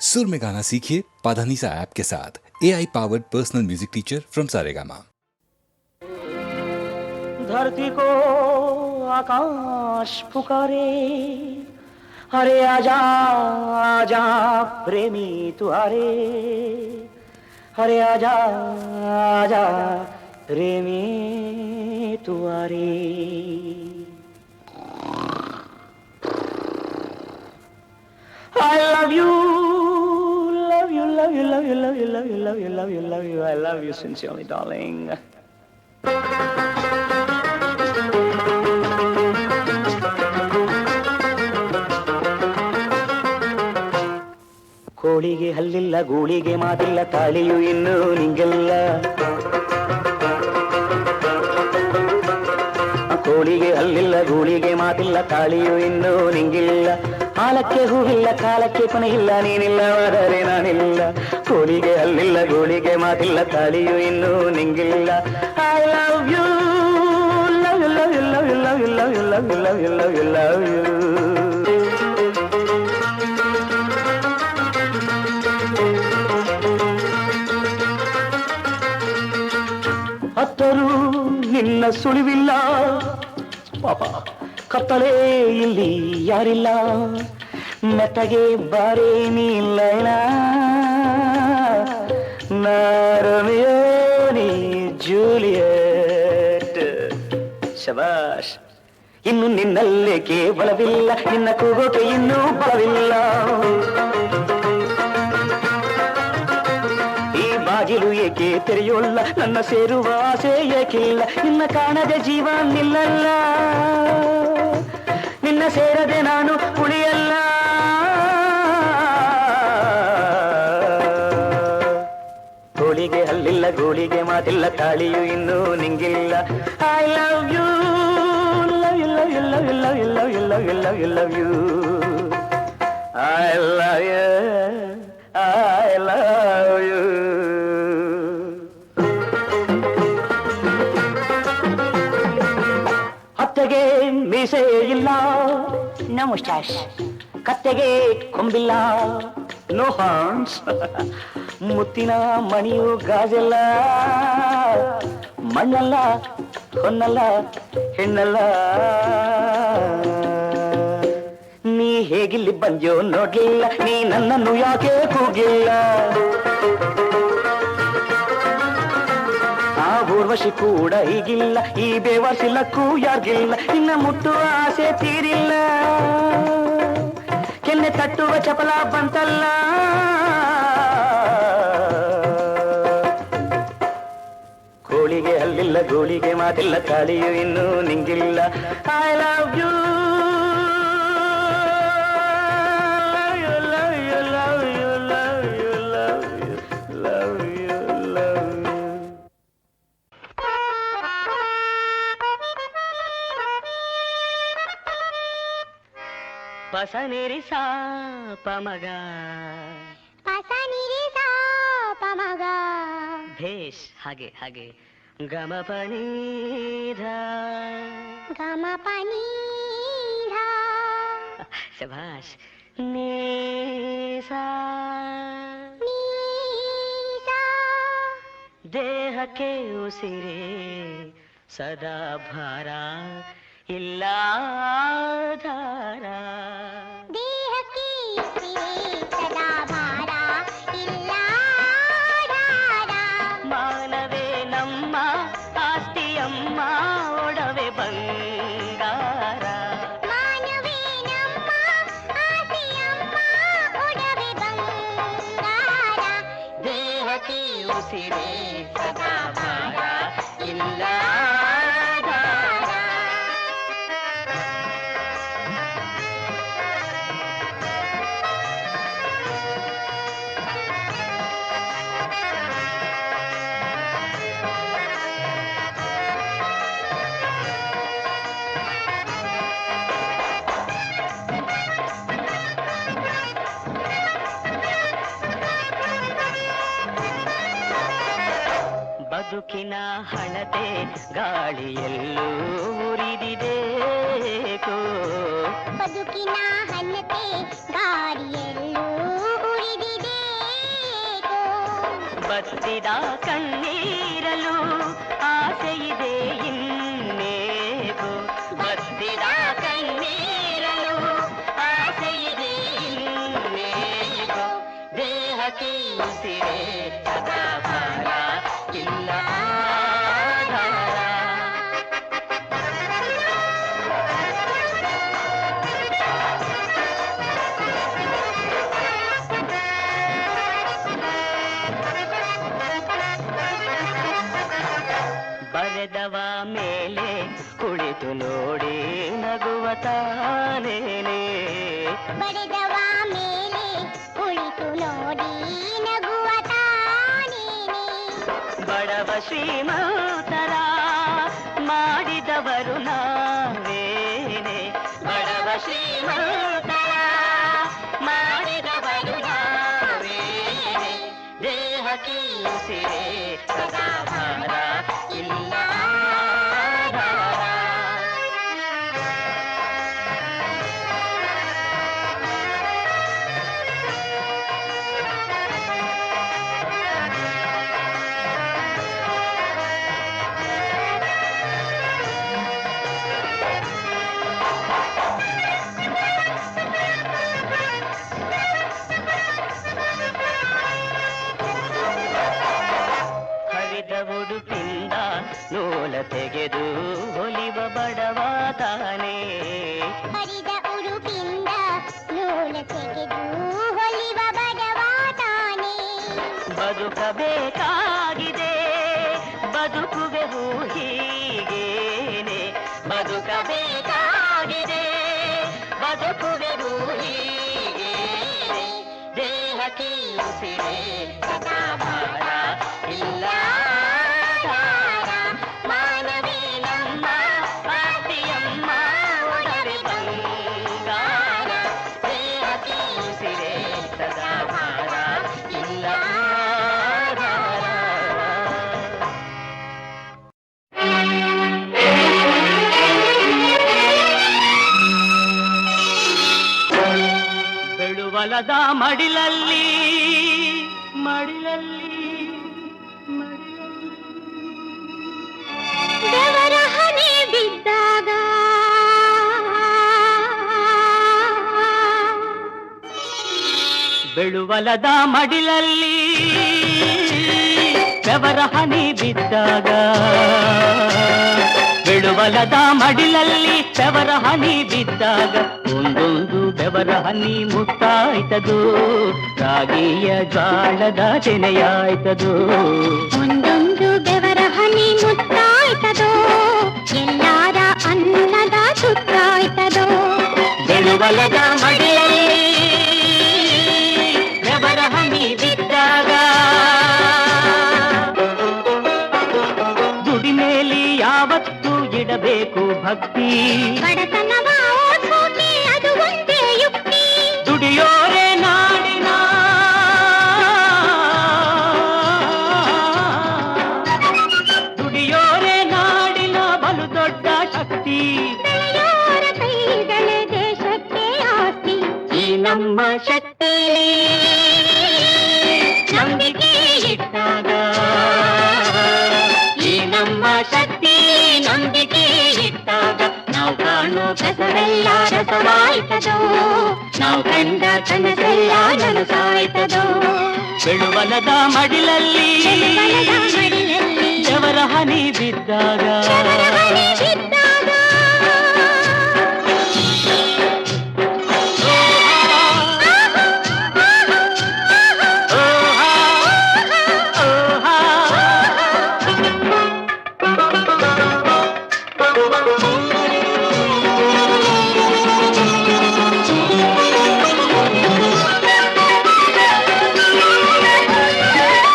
सुर में गाना सीखिए पाधानीसा ऐप के साथ AI powered personal music teacher from Saregama. धरती को आकाश पुकारे, अरे आजा आजा प्रेमी तुआरे, अरे आजा आजा प्रेमी तुआरे। I love you, love you, love you, love you, love you, love you, love you, love you, love you. I love you sincerely, darling. ಕೋಳಿಗೆ ಹಲ್ಲಿಲ್ಲ, ಗೂಳಿಗೆ ಮಾತಿಲ್ಲ, ತಾಳಿಯು ಇನ್ನೂ ನಿಂಗೆಲ್ಲ. ಕೋಳಿಗೆ ಹಲ್ಲಿಲ್ಲ, ಗೂಳಿಗೆ ಮಾತಿಲ್ಲ, ತಾಳಿಯು ಇನ್ನೂ ನಿಂಗಿಲ್ಲ. ಕಾಲಕ್ಕೆ ಹೂವಿಲ್ಲ, ಕಾಲಕ್ಕೆ ಕೊನೆಯಿಲ್ಲ, ನೀನಿಲ್ಲವಾದರೆ ನಾನಿಲ್ಲ. ಕೋಳಿಗೆ ಹಲ್ಲಿಲ್ಲ, ಗೂಳಿಗೆ ಮಾತಿಲ್ಲ, ತಾಳಿಯು ಇನ್ನೂ ನಿಂಗಿಲ್ಲ. I love you, love you, love you, love you, love you, love you, love you, love you, love you, love you. ಹತ್ತರೂ ನಿನ್ನ ಸುಳಿವಿಲ್ಲ ಪಾಪ, ಕತ್ತಲೇ ಇಲ್ಲಿ ಯಾರಿಲ್ಲ. ಮೆತ್ತಗೆ ಬಾರೇ ನೀಲೈನ ನಾರಮಿಯೋ ನೀ ಜೂಲಿಯಟ್. ಶಬಾಷ್, ಇನ್ನು ನಿನ್ನಲ್ಲೇ ಕೇವಲವಿಲ್ಲ, ನಿನ್ನ ಕೂಗೋಕೆ ಇನ್ನೂ ಬಲವಿಲ್ಲ. ಬಾಗಿಲು ಏಕೆ ತೆರೆಯೋಲ್ಲ, ನನ್ನ ಸೇರುವ ಆಸೆ ಏಕಿಲ್ಲ. ನಿನ್ನ ಕಾಣದೆ ಜೀವ ನಿಲ್ಲಲ್ಲ, ನಿನ್ನ ಸೇರದೆ ನಾನು ಉಳಿಯಲ್ಲ. ಕೋಳಿಗೆ ಹಲ್ಲಿಲ್ಲ, ಗೋಳಿಗೆ ಮಾತಿಲ್ಲ, ತಾಳಿಯು ಇನ್ನೂ ನಿಂಗಿಲ್ಲ. I love you, love you, love you, love you, love you, love you, love you, love you, love you. I love you, I love you. ಕತ್ತೆಗೆ ಮೀಸೆ ಇಲ್ಲ, ನೋ ಮುಸ್ಟಾಶ್. ಕತ್ತೆಗೆ ಕೊಂಬಿಲ್ಲ, ನೋ ಹಾರ್ನ್ಸ್. ಮುತ್ತಿನ ಮಣಿಯು ಗಾಜೆಲ್ಲ, ಮಣ್ಣಲ್ಲ, ಹೊನ್ನಲ್ಲ, ಹೆಣ್ಣಲ್ಲ. ನೀ ಹೇಗಿಲ್ಲಿ ಬಂದ್ಯೋ ನೋಡ್ಲಿಲ್ಲ, ನೀ ನನ್ನನ್ನು ಯಾಕೆ ಕೂಗಿಲ್ಲ. ಊರ್ವಶಿ ಕೂಡ ಹೀಗಿಲ್ಲ, ಈ ಬೇವರ್ಸಿಲ್ಲಕ್ಕೂ ಯಾರಿಗಿಲ್ಲ. ನಿನ್ನ ಮುಟ್ಟುವ ಆಸೆ ತೀರಿಲ್ಲ, ಕೆನ್ನೆ ತಟ್ಟುವ ಚಪಲ ಬಂತಲ್ಲ. ಕೋಳಿಗೆ ಹಲ್ಲಿಲ್ಲ, ಗೋಳಿಗೆ ಮಾತಿಲ್ಲ, ತಾಳಿಯು ಇನ್ನೂ ನಿಂಗಿಲ್ಲ. ಐ ಲವ್ ಯು, ಪಸನಿರಿ ಸಾ ಪಮಗ, ಪಸನಿರಿ ಸಾ ಪಮಗ. ಭೇಷ್, ಹಾಗೆ ಹಾಗೆ. ಗಮ ಪನೀಧ, ಗಮ ಪನೀಧ. ಶಭಾಷ್. ನೀಸಾ, ನೀಸಾ. ದೇಹಕ್ಕೆ ಉಸಿರೇ ಸದಾ ಭಾರ ಇಲ್ಲ ಧಾರ. ದೇಹಕ್ಕೆ ಉಸಿರೇ ಸದಾ ಭಾರ ಇಲ್ಲ ಧಾರ. ಮಾನವೇ ನಮ್ಮ ಆಸ್ತಿಯಮ್ಮ, ಒಡವೆ ಬಂಗಾರ. ಮಾನವೇ ನಮ್ಮ ಆಸೆಯಮ್ಮ, ಒಡವೆ ಬಂಗಾರ. ದೇಹಕ್ಕೆ ಉಸಿರೇ ಸದಾ ಭಾರ ಇಲ್ಲ ಧಾರ. ಬದುಕಿನ ಹಣತೆ ಗಾಳಿಯಲ್ಲೂ ಉರಿದಿದೇಕೋ. ಬದುಕಿನ ಹಣತೆ ಗಾಳಿಯಲ್ಲೂ ಉರಿದಿದೆ. ಬತ್ತಿದ ಕಣ್ಣೀರಲು ಆಸೆಯಿದೆ ಇನ್ನೇಗೋ ಬತ್ತಿದ ಕಣ್ಣೀರಲು ಆಸೆಯಿದೆ ಇನ್ನೇಗೋ ದೇಹಕ್ಕೆ ಉಸಿರೇ ಸದಾ ಭಾರ ಇಲ್ಲ ಆಧಾರ. ಬರೆದವ ಮೇಲೆ ಕುಳಿತು ನೋಡಿ ನಗುವ ತಾನೇನೆ ಬರೆದವ ಮೇಲೆ ಕುಳಿತು ನೋಡಿ ನಗುವ ತಾನೇನೆ ಬಡವ ಶ್ರೀಮಂತರ ಮಾಡಿದವರು ನಾವೇನೆ ಬಡವ ಶ್ರೀಮಂತರ ಮಾಡಿದವರು ನಾವೇನೆ ದೇಹಕ್ಕೆ ಉಸಿರೇ ಸದಾ ಭಾರ ಇಲ್ಲ ಆಧಾರ. ಹರಿದ ಉಡುಪಿಂದ ನೂಲ ತೆಗೆದು ಹೊಲಿವ ಬಡವ ತಾನೇ ಹರಿದ ಉಡುಪಿಂದ ನೂಲ ತೆಗೆದು ಹೊಲಿವ ಬಡವ ತಾನೇ ಬದುಕಬೇಕಾಗಿದೆ ಬದುಕುವೆವು ಹೀಗೇನೆ ಬದುಕಬೇಕಾಗಿದೆ ಬದುಕುವೆವು ಹೀಗೇನೆ ದೇಹಕ್ಕೆ ಉಸಿರೇ ಸದಾ ಭಾರ ಇಲ್ಲ ಆಧಾರ. ಮಾನವೇ ನಮ್ಮ ಆಸ್ತಿಯಮ್ಮ ಒಡವೆ ಬಂಗಾರ ದೇಹಕ್ಕೆ ಉಸಿರೇ ಸದಾ ಭಾರ ಇಲ್ಲ ಆಧಾರ. ಬೆಳುವಲದ ಮಡಿಲಲ್ಲಿ ಮಡಿಲಲ್ಲಿ ದೇವರ ಹನಿ ಬಿದ್ದಾಗ ಬೆಳುವಲದ ಮಡಿಲಲ್ಲಿ ಬೆವರ ಹನಿ ಬಿದ್ದಾಗ ಬೆಳುವಲದ ಮಡಿಲಲ್ಲಿ ಬೆವರ ಹನಿ ಬಿದ್ದಾಗ ಒಂದೊಂದು ಬೆವರ ಹನಿ ಮುತ್ತಾಯ್ತದು ರಾಗಿಯ ಜ್ವಾಳದ ತೆನೆಯಾಯ್ತದು ಒಂದೊಂದು ಬೆವರ ಹನಿ ಮುತ್ತಾಯ್ತದೋ ಎಲ್ಲಾರ ಅನ್ನದ ಸುತ್ತಾಯ್ತದೋ ಬೆಳುವಲದ ಮಡಿಲಲ್ಲಿ ಬೆವರ ಹನಿ ಬಿದ್ದಾಗ ದುಡಿಮೇಲಿ ಯಾವತ್ತೂ ಇಡಬೇಕು ಭಕ್ತಿ ಬಡತನವ ಓಡ್ಸೋಕೆ ಅದು ಒಂದೇ ಯುಕ್ತಿ ದುಡಿಯೋರೆ ನಾಡಿನ ದುಡಿಯೋರೆ ನಾಡಿನ ಬಲು ದೊಡ್ಡ ಶಕ್ತಿ ಬೆಳೆಯೋರ ಕೈಗಳೇ ದೇಶಕ್ಕೆ ಆಸ್ತಿ ಈ ನಮ್ಮ ಶಕ್ತಿ ನಂಬಿಕೆ ಇಟ್ಟಾಗ ಈ ನಮ್ಮ ಶಕ್ತಿ ನಂಬಿಕೆ ಇಟ್ಟಾಗ ನಾವು ಕಾಣೋ ಕಸವೆಲ್ಲ ರಸವಾಯ್ತದೋ ನಾವು ಕಂಡ ಕನಸೆಲ್ಲ ನನಸಾಯ್ತದೋ ಬೆಳುವಲದ ಮಡಿಲಲ್ಲಿ ಬೆಳುವಲದ ಮಡಿಲಲ್ಲಿ ಬೆವರ ಹನಿ ಬಿದ್ದಾಗ ಬೆವರ ಹನಿ ಬಿದ್ದಾಗ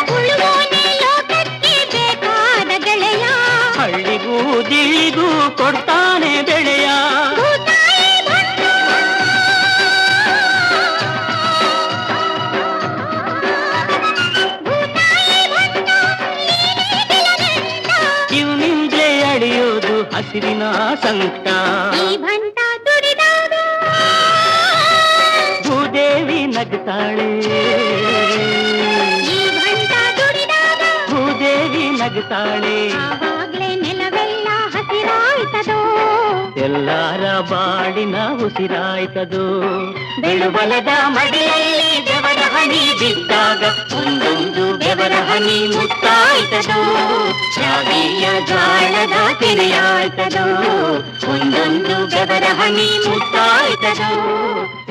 ಉಳುವೋನೆ ಲೋಕಕ್ಕೆ ಬೇಕಾದ ಗೆಳೆಯ ಹಳ್ಳಿಗೂ ದಿಳಿಗೂ ಕೊಡ್ತಾನೆ ಬೆಳೆಯ ಭೂತಾಯಿ ಬಂದ ಭೂತಾಯಿ ಬಂದ ಲೀಲೆಗಳನ್ನೆಲ್ಲ ಇವನಿಂದಲೇ ಅಳಿಯೋದು ಹಸಿರಿನ ಸಂಕಟ ಈ ಭಂಟ ದುಡಿದಾಗ ಭೂದೇವಿ ನಗ್ತಾಳೆ ಈ ಭಂಟ ದುಡಿದಾಗ ಬರುತ್ತಾಳೆ. ಆವಾಗ್ಲೇ ನೆಲವೆಲ್ಲ ಹಸಿರಾಯ್ತದೋ, ಎಲ್ಲಾರ ಬಾಡಿನ ಉಸಿರಾಯ್ತದು. ಬೆಳುಬಲದ ಮಡಿಲಲ್ಲಿ ಬೆವರ ಹನಿ ಬಿದ್ದಾಗ ಒಂದೊಂದು ಬೆವರ ಹನಿ ಮುತ್ತಾಯ್ತದು. ಶಾವಿಯ ಜ್ವಾಳದ ತೆರೆಯಾಯ್ತದು, ಒಂದೊಂದು ಬೆವರ ಹನಿ ಮುತ್ತಾಯ್ತದು.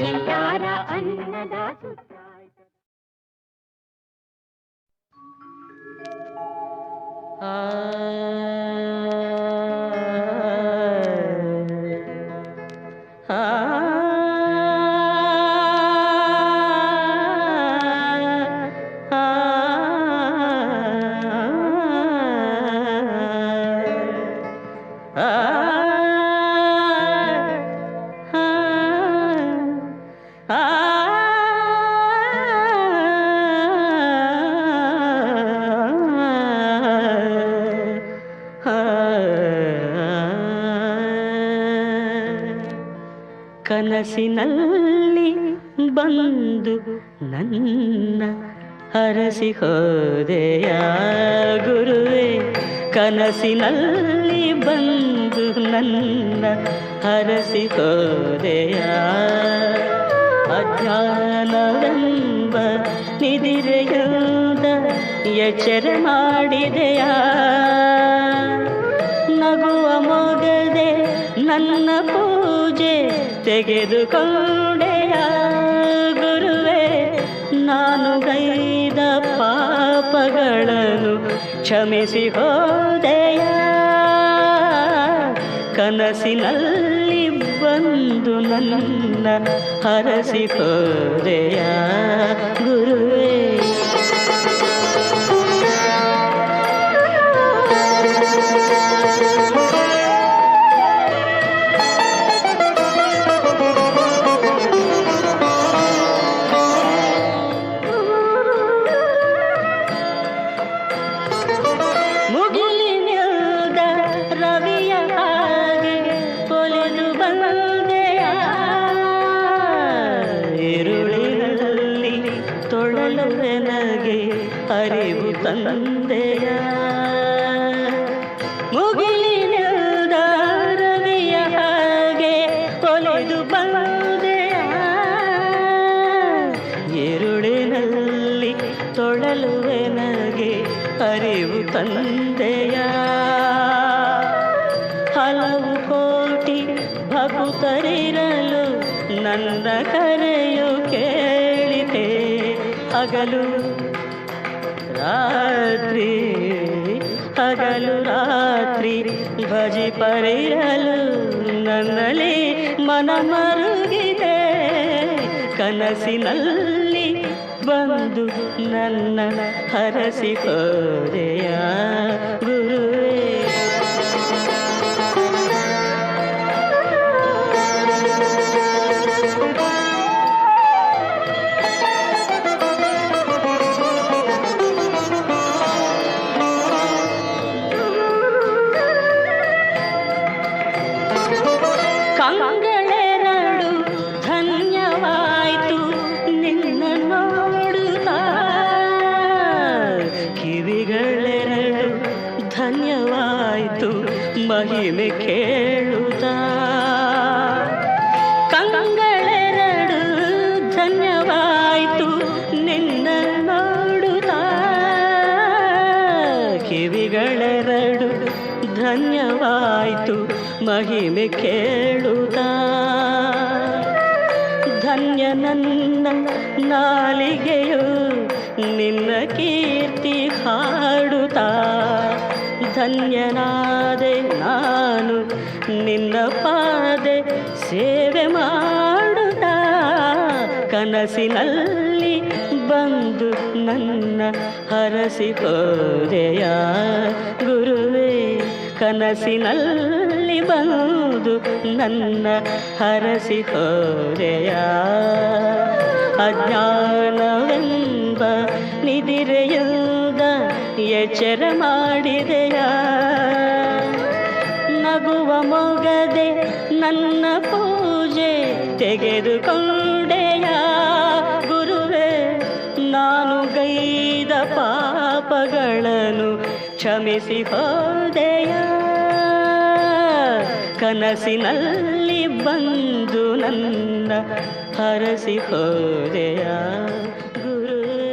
ಎಲ್ಲಾರ ಅನ್ನದ ಸುತ್ತಾಯ್ತದು. ಕನಸಿನಲ್ಲಿ ಬಂದು ನನ್ನ ಹರಸಿ ಹೋದೆಯ ಗುರುವೆ, ಕನಸಿನಲ್ಲಿ ಬಂದು ನನ್ನ ಹರಸಿ ಹೋದೆಯ. ಅಜ್ಞಾನವೆಂಬ ನಿದಿರೆಯುವುದ ಎಚ್ಚರ ಮಾಡಿದೆಯ. ನಗುವ ಮೊಗದೆ ನನ್ನ ಪೂಜೆ ತೆಗೆದುಕೊಂಡೆಯ ಗುರುವೆ, ನಾನು ಗೈದ ಪಾಪಗಳನ್ನು ಕ್ಷಮಿಸಿ ಹೋದೆಯ. ಕನಸಿನಲ್ಲಿ ಬಂದು ನನ್ನ ಹರಸಿ ಹೋದೆಯ ಗುರುವೇ. ಮುಗಿಲಿನಿಂದ ರವಿಯ ಹಾಗೆ ಕೊಲೆದು ಬಂದೆಯ, ಇರುಳಿನಲ್ಲಿ ತೊಳಲು ನನಗೆ ಅರಿವು ತಂದೆಯ. ಮುಗಿಲಿನಿಂದ ರವಿಯ ಹಾಗೆ ಕೊಲೆದು ಬಂದೆಯ, ಇರುಳಿನಲ್ಲಿ ತೊಳಲು ನನಗೆ ಅರಿವು ತಂದೆಯ. ಹಲವು ಕೋಟಿ ಭಕ್ತರಿರಲು ನನ್ನ ಕರೆಯು ಕೇಳಿದೆ. ಹಗಲು ರಾತ್ರಿ ಹಗಲು ರಾತ್ರಿ ಭಜಿಪರಿರಲು ನನ್ನಲ್ಲಿ ಮನ ಮರುಗಿದೆ. ಕನಸಿನಲ್ಲಿ ಬಂದು ನನ್ನ ಹರಸಿ ಹೋದೆಯ ಗುರುವೇ. ಕಂಗಳೆರಡು ಧನ್ಯವಾಯ್ತು ನಿನ್ನ ನೋಡುತ್ತಾ, ಕಿವಿಗಳೆರಡು ಧನ್ಯವಾಯ್ತು ಮಹಿಮೆ ಕೇಳುತ್ತಾ. ಕಂಗಳೆರಡು ಧನ್ಯವಾಯ್ತು ನಿನ್ನ ನೋಡುತ್ತಾ, ಕಿವಿಗಳೆರಡು ಧನ್ಯವಾಯ್ತು ಮಹಿಮೆ ಕೇಳುತ್ತಾ. ಧನ್ಯ ನನ್ನ ನಾಲಿಗೆಯು ನಿನ್ನ ಕೀರ್ತಿ ಹಾಡುತ್ತಾ. ಧನ್ಯನಾದೆ ನಾನು ನಿನ್ನ ಪಾದೆ ಸೇವೆ ಮಾಡುತ್ತಾ. ಕನಸಿನಲ್ಲಿ ಬಂದು ನನ್ನ ಹರಸಿ ಹೋದೆಯ ಗುರುವೇ, ಕನಸಿನಲ್ಲಿ ಬಂದು ನನ್ನ ಹರಸಿ ಹೋದೆಯ. ಅಜ್ಞಾನವೆಂಬ ನಿದಿರೆಯುವುದ ಎಚ್ಚರ ಮಾಡಿದೆಯ. ನಗುವ ಮೊಗದೆ ನನ್ನ ಪೂಜೆ ತೆಗೆದುಕೊಂಡೆಯ ಗುರುವೇ, ನಾನು ಗೈದ ಪಾಪಗಳನ್ನು ಕ್ಷಮಿಸಿ ಹೋದೆಯ ಕನಸಿನಲ್ಲಿ ಬಂದು ನನ್ನ ಹರಸಿ ಹೋದೆಯ ಗುರುವೇ.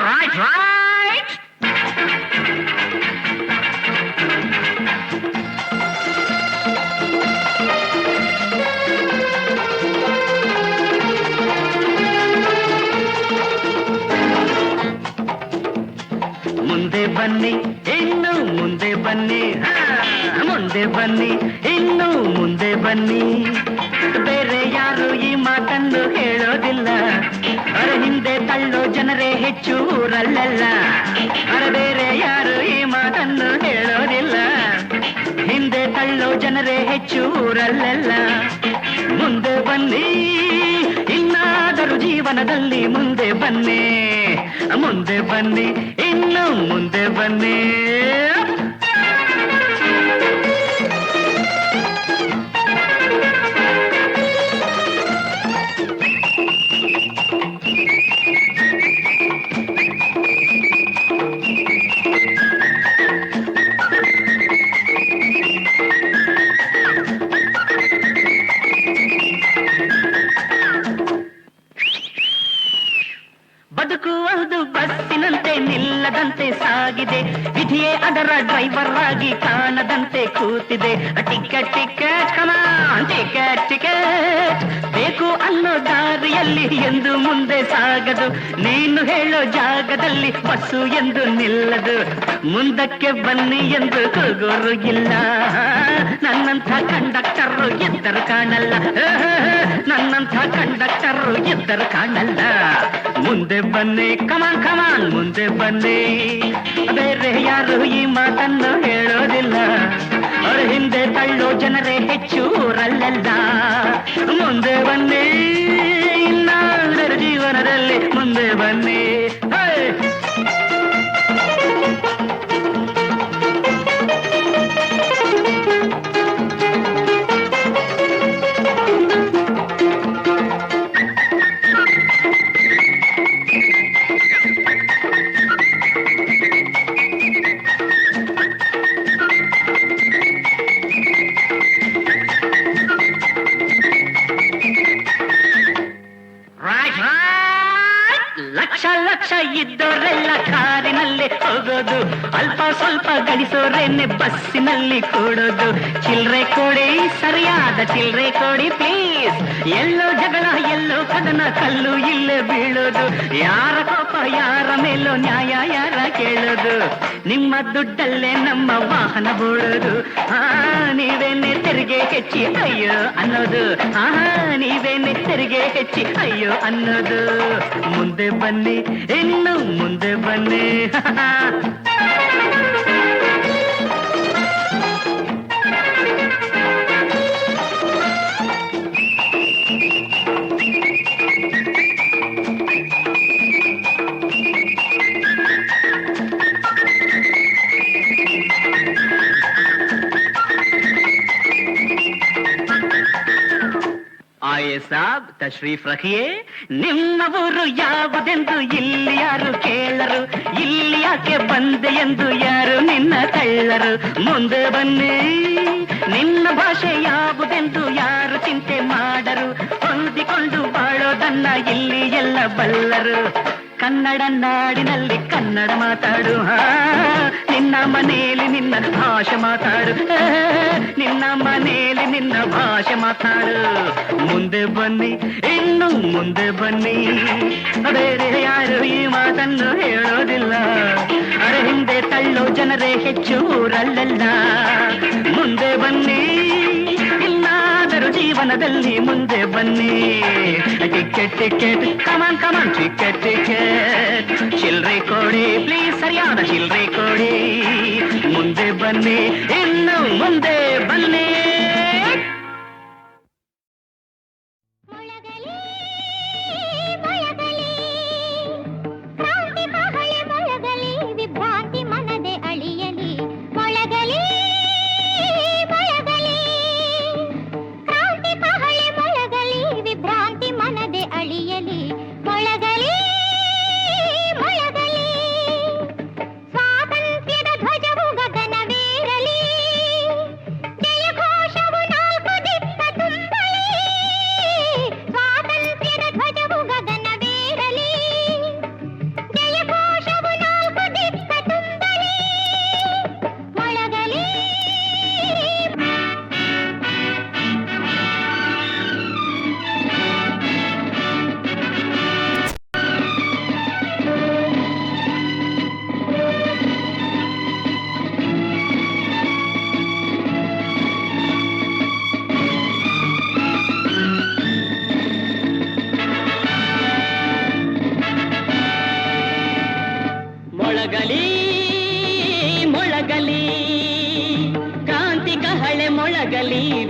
ರೈಟ್ ರೈಟ್ ಮುಂದೆ ಬನ್ನಿ ಇನ್ನು ಮುಂದೆ ಬನ್ನಿ, ಮುಂದೆ ಬನ್ನಿ ಇನ್ನು ಮುಂದೆ ಬನ್ನಿ. ಬೇರೆ ಯಾರು ಈ ಮಾತನ್ನು ಹೇಳೋದಿಲ್ಲ, ಅರ ಹಿಂದೆ ತಳ್ಳೋ ಜನರೇ ಹೆಚ್ಚು ಊರಲ್ಲೆಲ್ಲ. ಅರ ಬೇರೆ ಯಾರು ಈ ಮಾತನ್ನು ಹೇಳೋದಿಲ್ಲ, ಹಿಂದೆ ತಳ್ಳೋ ಜನರೇ ಹೆಚ್ಚು ಊರಲ್ಲೆಲ್ಲ. ಮುಂದೆ ಬನ್ನಿ ಇನ್ನಾದರೂ ಜೀವನದಲ್ಲಿ ಮುಂದೆ ಬನ್ನಿ, ಮುಂದೆ ಬನ್ನಿ ಇನ್ನು ಮುಂದೆ ಬನ್ನಿ. ಬದುಕುವುದು ಬಸ್ಸಿನಂತೆ ನಿಲ್ಲದಂತೆ ಸಾಗಿದೆ, ವಿಧಿಯೇ ಅದರ ಡ್ರೈವರ್ ಆಗಿ ಕಾಣದಂತೆ ಕೂತಿದೆ. ಟಿಕೆಟ್ ಟಿಕೆಟ್ ಕಮಾನ್ ಟಿಕೆಟ್ ಟಿಕೆಟ್ ಬೇಕು ಅನ್ನೋ ದಾರಿಯಲ್ಲಿ ಎಂದು ಮುಂದೆ ಸಾಗದು, ನೀನು ಹೇಳೋ ಜಾಗದಲ್ಲಿ ಬಸ್ಸು ಎಂದು ನಿಲ್ಲದು. ಮುಂದಕ್ಕೆ ಬನ್ನಿ ಎಂದು ಕೂಗೋರು ಇಲ್ಲ, ನನ್ನಂಥ ಕಂಡಕ್ಟರು ಎದ್ದರು ಕಾಣಲ್ಲ, ನನ್ನಂಥ ಕಂಡಕ್ಟರು ಎದ್ದರು ಕಾಣಲ್ಲ. ಮುಂದೆ ಬನ್ನಿ ಕಮಾನ್ ಕಮಾನ್ ಮುಂದೆ ಬನ್ನಿ, ಬೇರೆ ಯಾರು ಈ ಮಾತನ್ನು ಹೇಳೋದಿಲ್ಲ, ಅವರ ಹಿಂದೆ ತಳ್ಳೋ ಜನರೇ ಹೆಚ್ಚು ಊರಲ್ಲೆಲ್ಲ. ಮುಂದೆ ಬನ್ನಿ ಇನ್ನಾದರ ಜೀವನದಲ್ಲಿ ಮುಂದೆ ಬನ್ನಿ. ಲಕ್ಷ ಲಕ್ಷ ಇದ್ದೋರೆಲ್ಲ ಕಾರಿನಲ್ಲಿ ಹೋಗೋದು, ಅಲ್ಪ ಸ್ವಲ್ಪ ಗಳಿಸೋರೇನೆ ಬಸ್ಸಿನಲ್ಲಿ ಕೂಡೋದು. ಚಿಲ್ರೆ ಕೊಡಿ ಸರಿಯಾದ ಚಿಲ್ರೆ ಕೊಡಿ ಪ್ಲೀಸ್, ಎಲ್ಲೋ ಜಗಳ ಎಲ್ಲೋ ಕದನ ಕಲ್ಲು ಇಲ್ಲೇ ಬೀಳೋದು. ಯಾರ ಕೋಪ ಯಾರ ಮೇಲೋ ನ್ಯಾಯ ಯಾರ ಕೇಳೋದು, ನಿಮ್ಮ ದುಡ್ಡಲ್ಲೇ ನಮ್ಮ ವಾಹನ ಬೋಳೋದು. ನೀವೇನೆ ತೆರಿಗೆ ಹೆಚ್ಚಿ ಅಯ್ಯೋ ಅನ್ನೋದು, ನೀವೇನೆ ತೆರಿಗೆ ಹೆಚ್ಚಿ ಅಯ್ಯೋ ಅನ್ನೋದು. ಮುಂದೆ ಬನ್ನಿ ಇನ್ನು ಮುಂದೆ ಬನ್ನಿ. ಆಯೇ ಸಾಬ್ ತಶ್ರೀಫ್ ರಖಿಯೇ, ನಿಮ್ಮ ಊರು ಯಾವುದೆಂದು ಇಲ್ಲಿ ಯಾರು ಕೇಳರು, ಇಲ್ಲಿ ಯಾಕೆ ಬಂದೆ ಎಂದು ಯಾರು ನಿನ್ನ ತಳ್ಳರು. ಮುಂದೆ ಬನ್ನಿ ನಿನ್ನ ಭಾಷೆ ಯಾವುದೆಂದು ಯಾರು ಚಿಂತೆ ಮಾಡರು, ಹೊಂದಿಕೊಂಡು ಬಾಳೋದನ್ನ ಇಲ್ಲಿ ಎಲ್ಲ ಬಲ್ಲರು. ಕನ್ನಡ ನಾಡಿನಲ್ಲಿ ಕನ್ನಡ ಮಾತಾಡು, ನಿನ್ನ ಮನೆಯಲ್ಲಿ ನಿನ್ನ ಭಾಷೆ ಮಾತಾಡು, ನಿನ್ನ ಮನೆಯಲ್ಲಿ ನಿನ್ನ ಭಾಷೆ ಮಾತಾಡು. ಮುಂದೆ ಬನ್ನಿ ಇನ್ನು ಮುಂದೆ ಬನ್ನಿ, ಬೇರೆ ಯಾರು ಈ ಮಾತನ್ನು ಹೇಳೋದಿಲ್ಲ, ಅರೆ ಹಿಂದೆ ತಳ್ಳೋ ಜನರೇ ಹೆಚ್ಚು ಊರಲ್ಲೆಲ್ಲ. ಮುಂದೆ ಬನ್ನಿ ಇನ್ನಾದರೂ ಜೀವನದಲ್ಲಿ ಮುಂದೆ ಬನ್ನಿ. ಟಿಕೆಟ್ ಟಿಕೆಟ್ ಕಮಾನ್ ಕಮಾನ್ ಟಿಕೆಟ್ ಟಿಕೆಟ್, ಚಿಲ್ರೆ ಕೊಡಿ ಪ್ಲೀಸ್ ಸರಿಯಾದ ಚಿಲ್ರೆ ಕೊಡಿ. ಮುಂದೆ ಬನ್ನಿ ಇನ್ನು ಮುಂದೆ ಬನ್ನಿ. ಕ್ರಾಂತಿ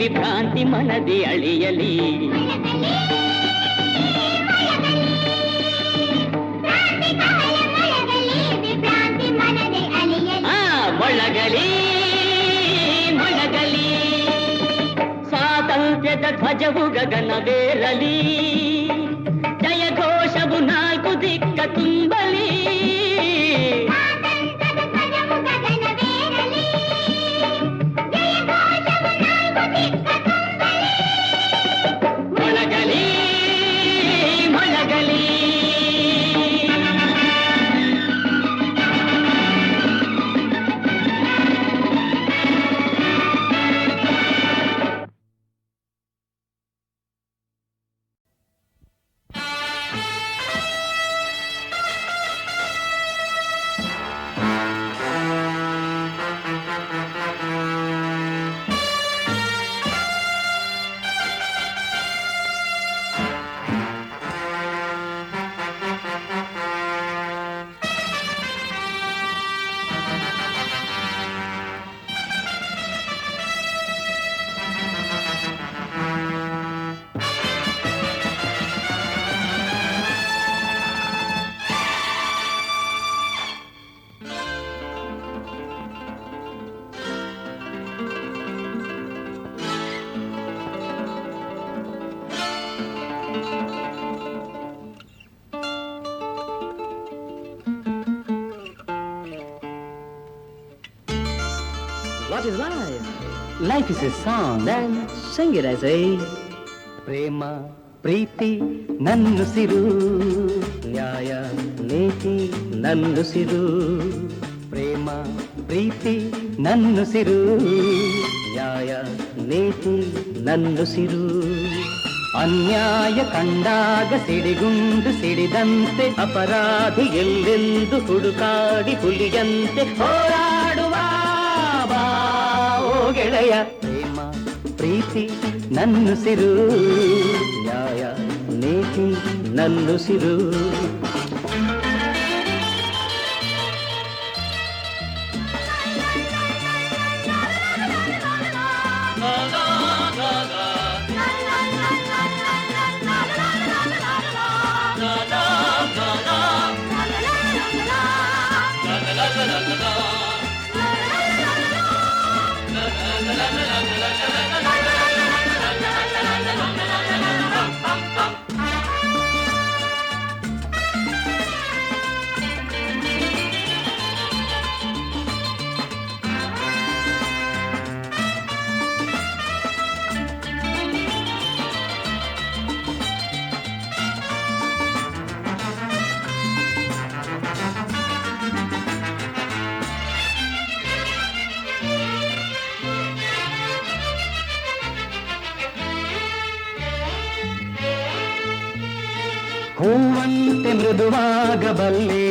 ವಿಭ್ರಾಂತಿ ಮನದಿ ಅಳಿಯಲಿ. ಮೊಳಗಲಿ ಮೊಳಗಲಿ ಸ್ವಾತಂತ್ರ್ಯದ ಧ್ವಜವು ಗಗನವೇರಲಿ, ಜಯಘೋಷವು ನಾಲ್ಕು ದಿಕ್ಕ ತುಂಬಲಿ. ಮೊಳಗಲಿ ಮೊಳಗಲಿ What is life? Life is a song. Then sing it, I say. ಪ್ರೇಮ ಪ್ರೀತಿ ನನ್ನುಸಿರು, ನ್ಯಾಯ ನೀತಿ ನನ್ನುಸಿರು. ಪ್ರೇಮ ಪ್ರೀತಿ ನನ್ನುಸಿರು, ನ್ಯಾಯ ನೀತಿ ನನ್ನುಸಿರು. ಅನ್ಯಾಯ ಕಂಡಾಗ ಸಿಡಿಗುಂಡು ಸಿಡಿದಂತೆ, ಅಪರಾಧಿ ಎಲ್ಲೆಂದು ಹುಡುಕಾಡಿ ಹುಲಿಯಂತೆ ಹೋರಾಡುವ ಗೆಳೆಯ. ಪ್ರೇಮ ಪ್ರೀತಿ ನನ್ನುಸಿರು, ನ್ಯಾಯ ನೀತಿ ನನ್ನುಸಿರು. ಹೂವಂತೆ ಮೃದುವಾಗಬಲ್ಲೆ,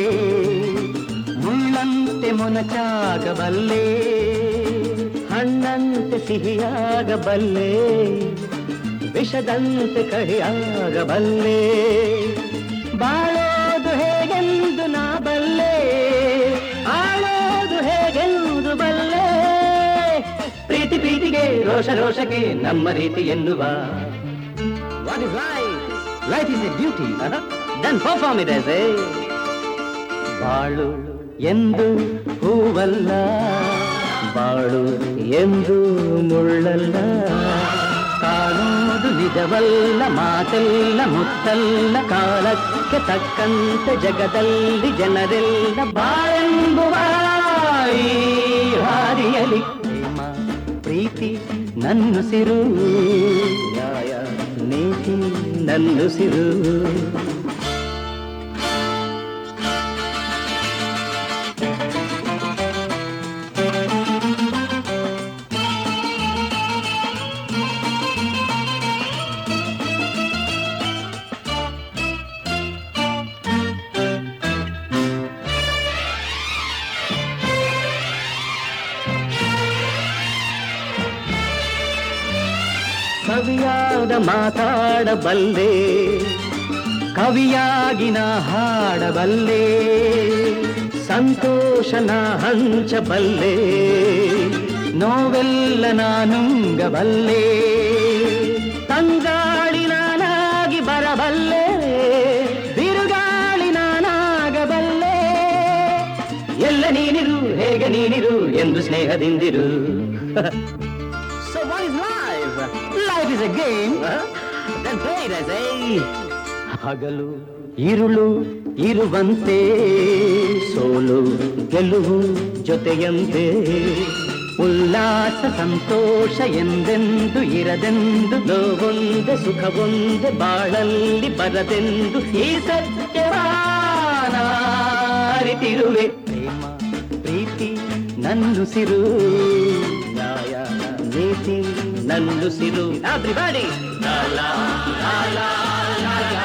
ಮುಳ್ಳಂತೆ ಮೊನಚಾಗಬಲ್ಲೆ, ಹಣ್ಣಂತೆ ಸಿಹಿಯಾಗಬಲ್ಲೆ, ವಿಷದಂತೆ ಕಹಿಯಾಗಬಲ್ಲೆ. ಬಾಳೋದು ಹೇಗೆಂದು ನಾ ಬಲ್ಲೆ, ಆಳೋದು ಹೇಗೆಂದು ಬಲ್ಲೆ. ಪ್ರೀತಿ ಪ್ರೀತಿಗೆ ರೋಷ ರೋಷಕ್ಕೆ ನಮ್ಮ ರೀತಿ ಎನ್ನುವ. What is life? Life is a duty. Then perform it as a. ಬಾಳು ಎಂದು ಹೂವಲ್ಲ, ಬಾಳು ಎಂದು ಮುಳ್ಳಲ್ಲ. ಕಾಣೋದು ನಿಜವಲ್ಲ, ಮಾತೆಲ್ಲ ಮುತ್ತಲ್ಲ. ಕಾಲಕ್ಕೆ ತಕ್ಕಂತೆ ಜಗದಲ್ಲಿ ಜನರೆಲ್ಲ ಬಾಳೆಂಬುವ ಈ ಹಾದಿಯಲಿ. ಪ್ರೇಮ ಪ್ರೀತಿ ನನ್ನುಸಿರು, ನ್ಯಾಯ ನೀತಿ ನನ್ನುಸಿರು. ಕವಿಯಾದ ಮಾತಾಡಬಲ್ಲೆ, ಕವಿಯಾಗಿನ ಹಾಡಬಲ್ಲೆ. ಸಂತೋಷನ ಹಂಚಬಲ್ಲೆ, ನೋವೆಲ್ಲ ನಾನುಂಗಬಲ್ಲೆ, ತಂಗಾಳಿ ನಾನಾಗಿ ಬರಬಲ್ಲೆ, ಬಿರುಗಾಳಿ ನಾನಾಗಬಲ್ಲೆ. ಎಲ್ಲ ನೀನಿರು ಹೇಗೆ ನೀನಿರು ಎಂದು ಸ್ನೇಹದಿಂದಿರು. So what is life? Life is a game. Then play it, I say. ಹಗಲು ಇರುಳು ಇರುವಂತೆ, ಸೋಲು ಗೆಲುವು ಜೊತೆಯಂತೆ, ಉಲ್ಲಾಸ ಸಂತೋಷ ಎಂದೆಂದು ಇರದೆಂದು, ನೋವೊಂದೆ ಸುಖವೊಂದೆ ಬಾಳಲ್ಲಿ ಬರದೆಂದು, ಈ ಸತ್ಯವಾರಿತಿರುವೆ. ಪ್ರೇಮ ಪ್ರೀತಿ ನನ್ನುಸಿರು, ನ್ಯಾಯ ನೀತಿ ನನ್ನುಸಿರು. Everybody! La la la la la la la.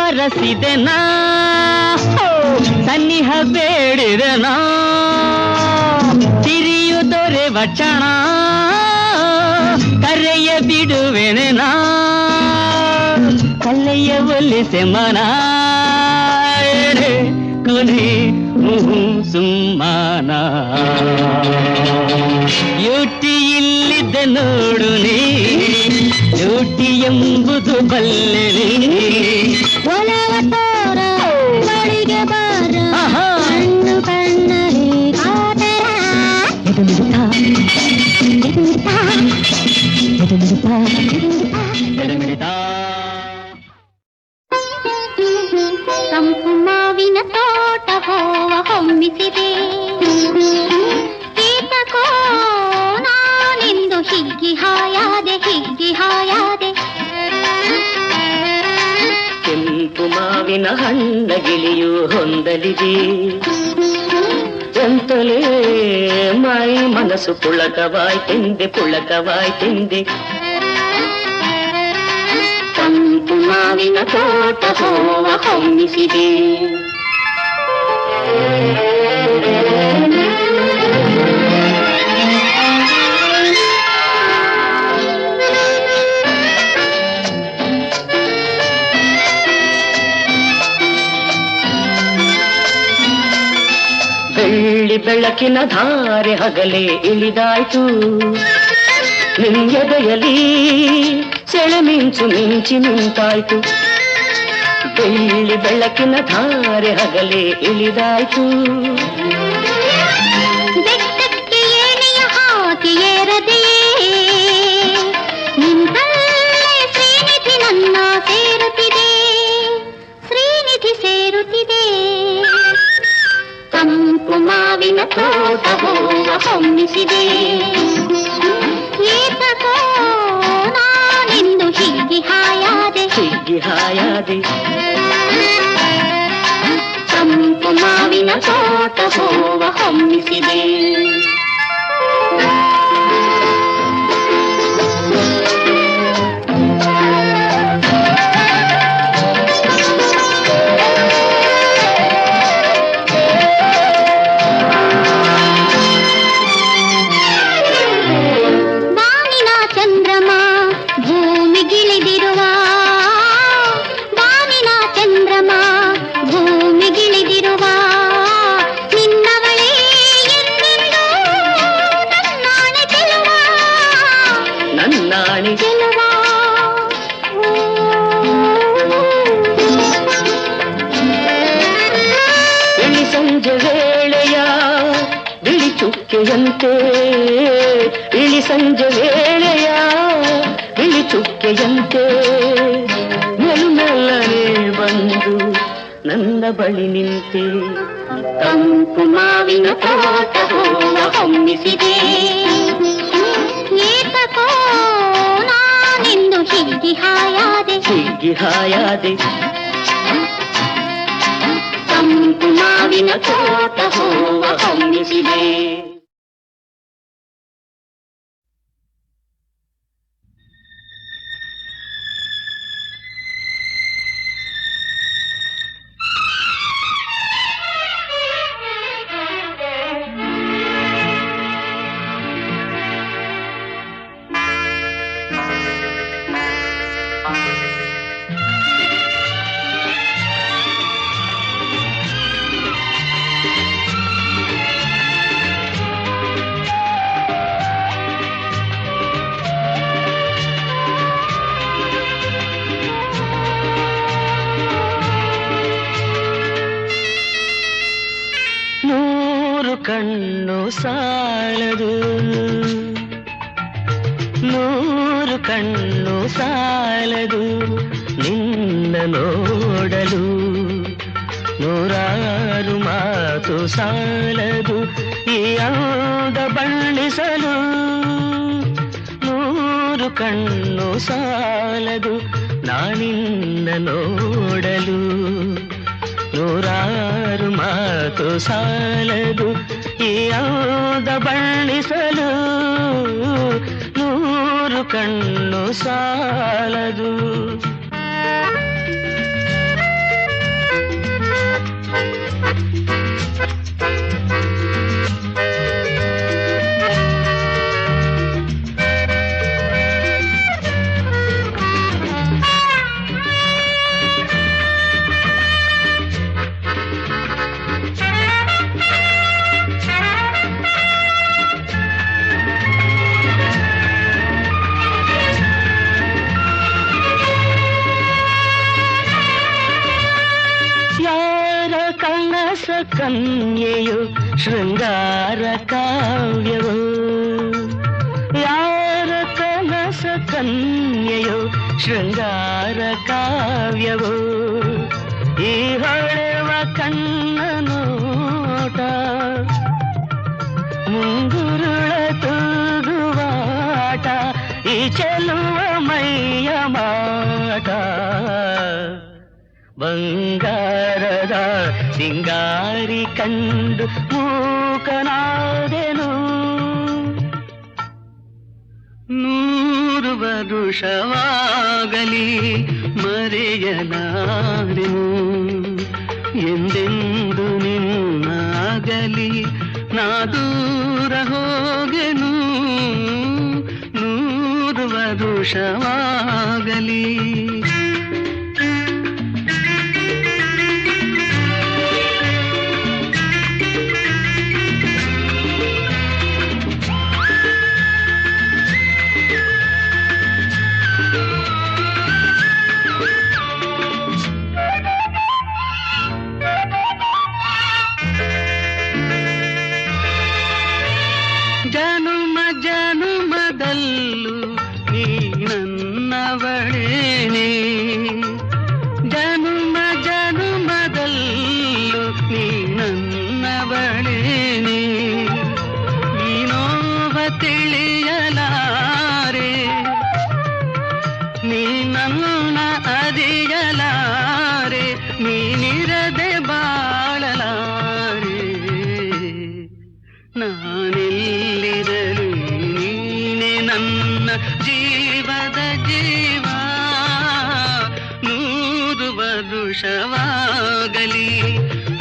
ಅರಸಿದೆನಾ ಸನ್ನಿಹ ಬೇಡಿದೆನಾ ತಿರಿಯು ದೊರೆವ ಕ್ಷಣ ಕರೆಯ ಬಿಡುವೆನೆನಾ ಕಲ್ಲೆಯ ಒಲಿಸೆ ಮನ ಕೊನೆ ಸುಮ್ಮನ ಯುಟಿ ಇಲ್ಲಿದ್ದ ನೋಡು ನೀ ಯುಟಿ ಎಂಬುದು ಬಲ್ಲೆ ಒಲವ ತೋರ ಬಳಿಗೆ ಬಾರ ಕಣ್ಣು ಕಣ್ಣಲ್ಲಿ ಕಾತರ ತಂಪು ಮಾವಿನ ತೋಟ ಹೋವ ಹೊಮ್ಮಿಸಿದೆ ಕೀಟಕೋ ನಾನೆಂದು ಹಿಗ್ಗಿ ಹಾಯಾದೆ ಕೆಂಪು ಮಾವಿನ ಹಣ್ಣ ಗಿಳಿಯು ಹೊಂದಲಿದೆ ಎಂತಲೇ ಮೈ ಮನಸ್ಸು ಪುಳಕವಾಯ್ತೆಂದೆ ತಂಪು ಮಾವಿನ ತೋಟ ಹೋವ ಹೊಮ್ಮಿಸಿದೆ ಬೆಳಕಿನ ಧಾರೆ ಹಗಲೇ ಇಳಿದಾಯ್ತು ನಿಂಗೆದೆಯಲಿ ಸೆಳೆ ಮಿಂಚು ಮಿಂಚಿ ನಿಂತಾಯ್ತು ಬೆಳ್ಳಿ ಬೆಳಕಿನ ಧಾರೆ ಹಗಲೇ ಇಳಿದಾಯ್ತು ಬೆಟ್ಟಕ್ಕೆ ಏಣಿಯ ಹಾಕಿ ಏರದೆಯೇ ನಿಂತಲ್ಲೇ ಶ್ರೀನಿಧಿ ನನ್ನ ಸೇರುತ್ತಿದೆ ಶ್ರೀನಿಧಿ ಸೇರುತ್ತಿದೆ ತಂಪು ಮಾವಿನ ತೋಟ ಹೂವ ಹೊಮ್ಮಿಸಿದೆ ಏತಕೋ ನಾನೆಂದು ಹೀಗೆ ಹಾಯಾದೆ ತಂಪು ಮಾವಿನ ತೋಟ ಹೂವ ಹೊಮ್ಮಿಸಿದೆ ಇಳಿ ಸಂಜೆ ವೇಳೆಯ ಬಿಳಿ ಚುಕ್ಕೆಯಂತೆ ಮೆಲ್ಲನೆ ಬಂದು ನನ್ನ ಬಳಿ ನಿಂತೆ ತಂಪು ಮಾವಿನ ತೋಟ ಹೂವ ಹೊಮ್ಮಿಸಿದೆ ಏತಕೋ ನಾನೆಂದು ಹೀಗೆ ಹಾಯಾದೆ ತಂಪು ಮಾವಿನ ತೋಟ ಹೂವ ಹೊಮ್ಮಿಸಿದೆ ಕಣ್ಣು ಸಾಲದು ನೂರು ಕಣ್ಣು ಸಾಲದು ನಿನ್ನ ನೋಡಲು ನೂರಾರು ಮಾತು ಸಾಲದು ಈ ಅಂದ ಬಣ್ಣಿಸಲು ನೂರು ಕಣ್ಣು ಸಾಲದು ನಾನಿನ್ನ ನೋಡಲು ನೂರಾರು ಮಾತು ಸಾಲದು ಈ ಅಂದ ಬಣ್ಣಿಸಲು ನೂರು ಕಣ್ಣು ಸಾಲದು ಕನ್ಯೆಯು ಶೃಂಗಾರ ಕಾವ್ಯವು ಯಾರ ಕನಸ ಕನ್ಯೆಯು ಶೃಂಗಾರ ಕಾವ್ಯವು ಈ ಹೊಳೆವ ಕಣ್ಣ ನೋಟ ಮುಂಗುರುಳ ತೂಗುವಾಟ ಈ ಚೆಲುವ ಮೈಯ ಮಾಟ ಬಂಗಾರದ ಸಿಂಗಾರಿ ಕಂಡು ಮೂಕನಾದೆನು ನೂರು ವರುಷವಾಗಲಿ ಮರೆಯಲಾರೆನು ಎಂದೆಂದು ನಿನ್ನಾಗಲಿ ನಾ ದೂರ ಹೋಗೆನು ನೂರು ವರುಷವಾಗಲಿ ಜನುಮ ಜನುಮದಲ್ಲೂ ನೀ ನನ್ನವಳೇನೆ, ಜನುಮ ಜನುಮದಲ್ಲೂ ನೀ ನನ್ನವಳೇನೆ. ಈ ನೋವ ತಿಳಿಯಲಾರೆ, ನೀ ನನ್ನ ಅರಿಯಲಾರೆ, ನೀನಿರದೆ ಬಾಳಲಾರೆ. ನಾನೆಲ್ಲಿರಲಿ ನೀನೆ ನನ್ನ ಜೀವದ ಜೀವ, 100 ವರುಷವಾಗಲಿ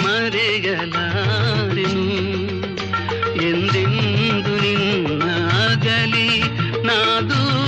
ಮರೆಯಲಾರೆನು. ಎಂದೆಂದು ನಿನ್ನಾಗಲಿ ನಾ ದೂರ